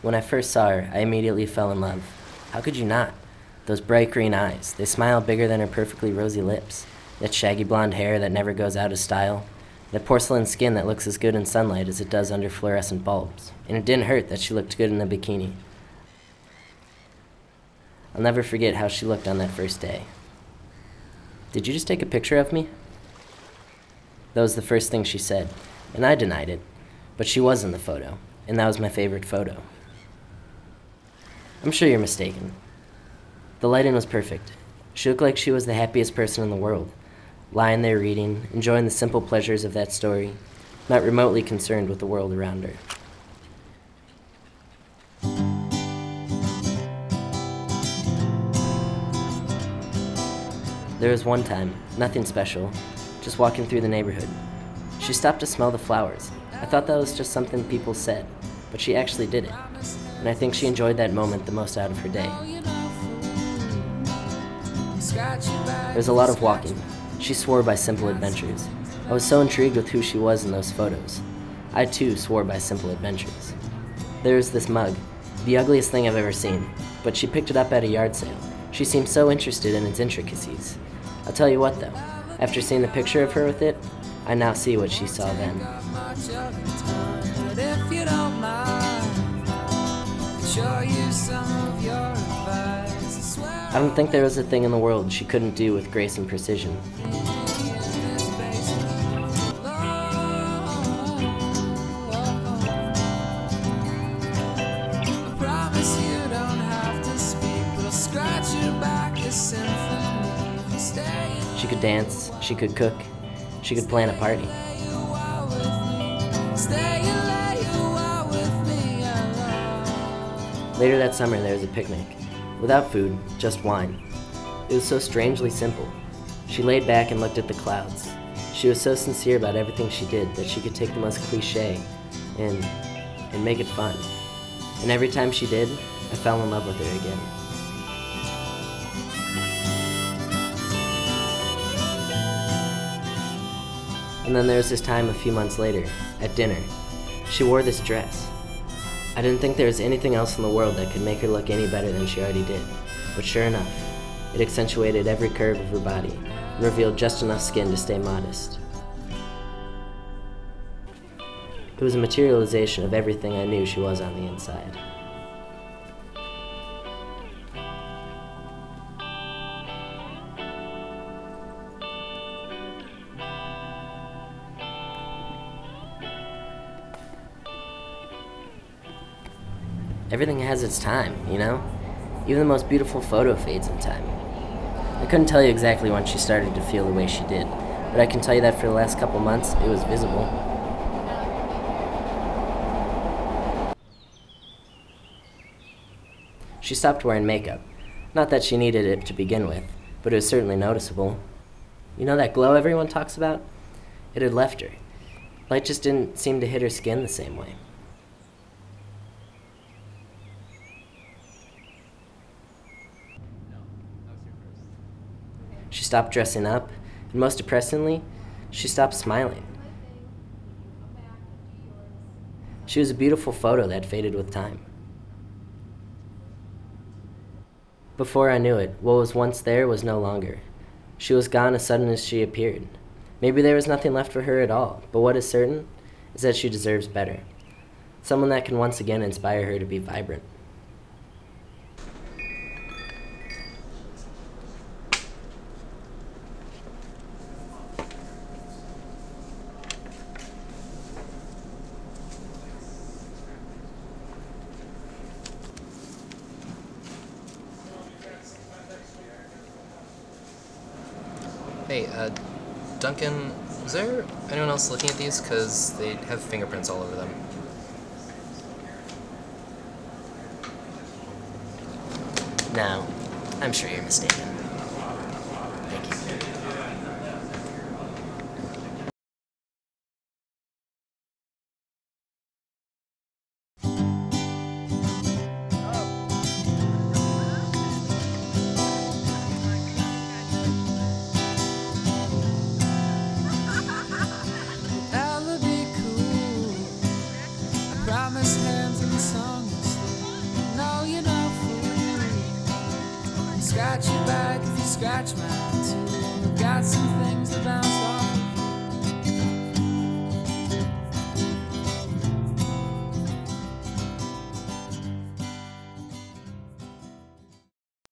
When I first saw her, I immediately fell in love. How could you not? Those bright green eyes, they smile bigger than her perfectly rosy lips. That shaggy blonde hair that never goes out of style. That porcelain skin that looks as good in sunlight as it does under fluorescent bulbs. And it didn't hurt that she looked good in a bikini. I'll never forget how she looked on that first day. "Did you just take a picture of me?" That was the first thing she said, and I denied it. But she was in the photo, and that was my favorite photo. "I'm sure you're mistaken." The lighting was perfect. She looked like she was the happiest person in the world, lying there reading, enjoying the simple pleasures of that story, not remotely concerned with the world around her. There was one time, nothing special, just walking through the neighborhood. She stopped to smell the flowers. I thought that was just something people said, but she actually did it, and I think she enjoyed that moment the most out of her day. There was a lot of walking. She swore by simple adventures. I was so intrigued with who she was in those photos. I too swore by simple adventures. There was this mug, the ugliest thing I've ever seen, but she picked it up at a yard sale. She seemed so interested in its intricacies. I'll tell you what though, after seeing the picture of her with it, I now see what she saw then. I don't think there was a thing in the world she couldn't do with grace and precision. She could dance, she could cook, she could plan a party. Later that summer there was a picnic. Without food, just wine. It was so strangely simple. She laid back and looked at the clouds. She was so sincere about everything she did that she could take the most cliché and make it fun. And every time she did, I fell in love with her again. And then there was this time a few months later, at dinner. She wore this dress. I didn't think there was anything else in the world that could make her look any better than she already did. But sure enough, it accentuated every curve of her body and revealed just enough skin to stay modest. It was a materialization of everything I knew she was on the inside. Everything has its time, you know? Even the most beautiful photo fades in time. I couldn't tell you exactly when she started to feel the way she did, but I can tell you that for the last couple months, it was visible. She stopped wearing makeup. Not that she needed it to begin with, but it was certainly noticeable. You know that glow everyone talks about? It had left her. Light just didn't seem to hit her skin the same way. She stopped dressing up, and most depressingly, she stopped smiling. She was a beautiful photo that faded with time. Before I knew it, what was once there was no longer. She was gone as sudden as she appeared. Maybe there was nothing left for her at all, but what is certain is that she deserves better. Someone that can once again inspire her to be vibrant. Hey, Duncan, is there anyone else looking at these? Because they have fingerprints all over them. No, I'm sure you're mistaken. Thank you. Promise hands and song is got your back if you scratch mine too.